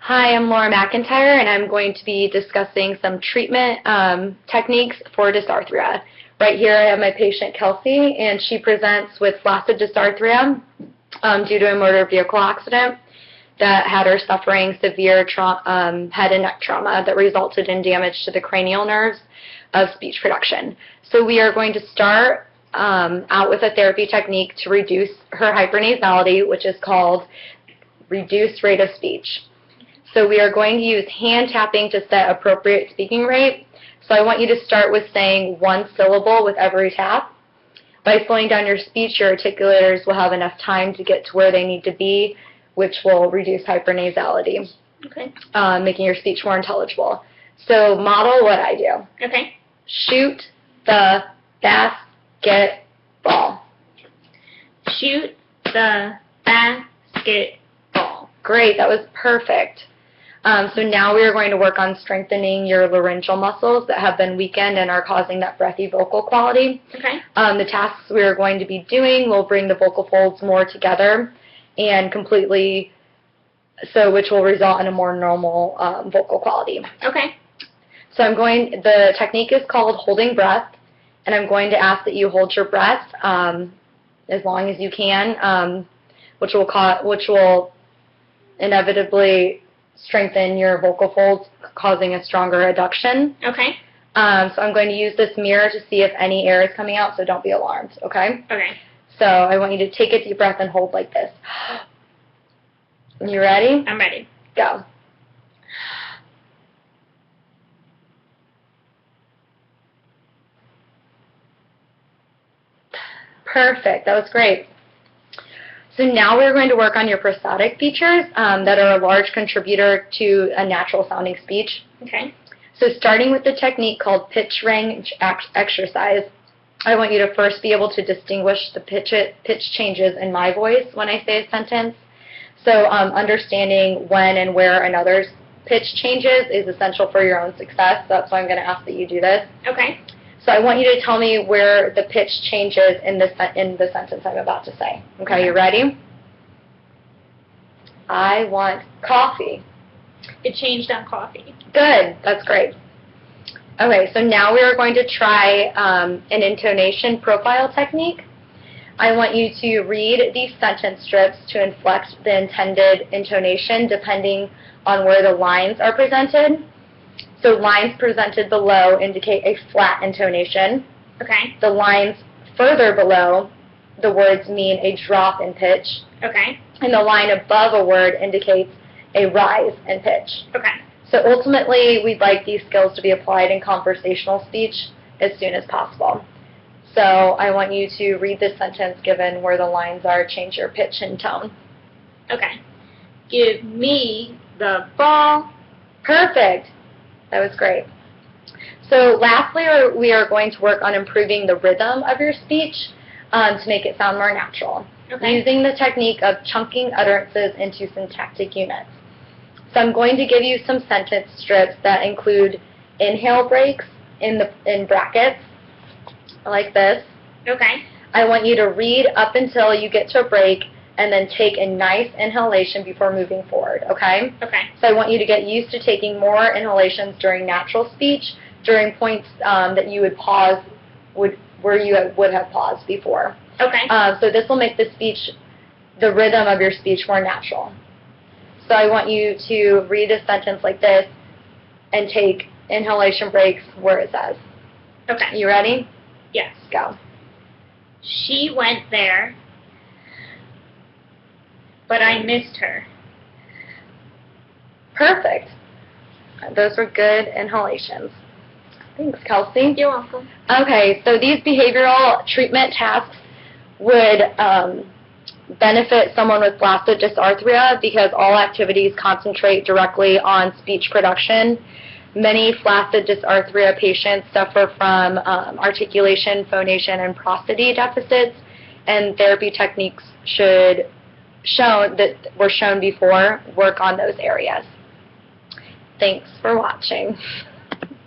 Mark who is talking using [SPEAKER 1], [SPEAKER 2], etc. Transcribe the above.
[SPEAKER 1] Hi, I'm Laura McIntyre, and I'm going to be discussing some treatment techniques for dysarthria. Right here I have my patient Kelsey, and she presents with flaccid dysarthria due to a motor vehicle accident that had her suffering severe head and neck trauma that resulted in damage to the cranial nerves of speech production. So we are going to start out with a therapy technique to reduce her hypernasality, which is called reduced rate of speech. So we are going to use hand tapping to set appropriate speaking rate. So I want you to start with saying one syllable with every tap. By slowing down your speech, your articulators will have enough time to get to where they need to be, which will reduce hypernasality, making your speech more intelligible. So model what I do.
[SPEAKER 2] Okay.
[SPEAKER 1] Shoot the basketball.
[SPEAKER 2] Shoot the basketball.
[SPEAKER 1] Great, that was perfect. So now we are going to work on strengthening your laryngeal muscles that have been weakened and are causing that breathy vocal quality.
[SPEAKER 2] Okay.
[SPEAKER 1] The tasks we are going to be doing will bring the vocal folds more together and completely, which will result in a more normal vocal quality.
[SPEAKER 2] Okay.
[SPEAKER 1] So the technique is called holding breath, and I'm going to ask that you hold your breath as long as you can, which will inevitably strengthen your vocal folds, causing a stronger adduction.
[SPEAKER 2] Okay.
[SPEAKER 1] So I'm going to use this mirror to see if any air is coming out, so don't be alarmed, okay?
[SPEAKER 2] Okay.
[SPEAKER 1] So I want you to take a deep breath and hold like this. You ready?
[SPEAKER 2] I'm ready.
[SPEAKER 1] Go. Perfect. That was great. So now we're going to work on your prosthetic features that are a large contributor to a natural sounding speech.
[SPEAKER 2] Okay.
[SPEAKER 1] So starting with the technique called pitch range exercise, I want you to first be able to distinguish the pitch changes in my voice when I say a sentence. So understanding when and where another's pitch changes is essential for your own success. That's why I'm going to ask that you do this.
[SPEAKER 2] Okay.
[SPEAKER 1] So I want you to tell me where the pitch changes in the sentence I'm about to say. Okay, you ready? I want coffee.
[SPEAKER 2] It changed on coffee.
[SPEAKER 1] Good. That's great. Okay, so now we are going to try an intonation profile technique. I want you to read these sentence strips to inflect the intended intonation depending on where the lines are presented. So lines presented below indicate a flat intonation.
[SPEAKER 2] Okay.
[SPEAKER 1] The lines further below the words mean a drop in pitch.
[SPEAKER 2] Okay.
[SPEAKER 1] And the line above a word indicates a rise in pitch.
[SPEAKER 2] Okay.
[SPEAKER 1] So ultimately, we'd like these skills to be applied in conversational speech as soon as possible. So I want you to read this sentence given where the lines are, change your pitch and tone.
[SPEAKER 2] Okay. Give me the ball.
[SPEAKER 1] Perfect. That was great. So lastly, we are going to work on improving the rhythm of your speech to make it sound more natural, using the technique of chunking utterances into syntactic units. So I'm going to give you some sentence strips that include inhale breaks in brackets, like this.
[SPEAKER 2] Okay.
[SPEAKER 1] I want you to read up until you get to a break and then take a nice inhalation before moving forward, okay?
[SPEAKER 2] Okay.
[SPEAKER 1] So I want you to get used to taking more inhalations during natural speech, during points that you would pause, where you would have paused before.
[SPEAKER 2] Okay.
[SPEAKER 1] So this will make the rhythm of your speech more natural. So I want you to read a sentence like this and take inhalation breaks where it says.
[SPEAKER 2] Okay.
[SPEAKER 1] You ready?
[SPEAKER 2] Yes.
[SPEAKER 1] Go.
[SPEAKER 2] She went there, but I missed her.
[SPEAKER 1] Perfect. Those were good inhalations. Thanks, Kelsey.
[SPEAKER 2] You're welcome.
[SPEAKER 1] Okay, so these behavioral treatment tasks would benefit someone with flaccid dysarthria because all activities concentrate directly on speech production. Many flaccid dysarthria patients suffer from articulation, phonation, and prosody deficits, and therapy techniques that were shown before work on those areas. Thanks for watching.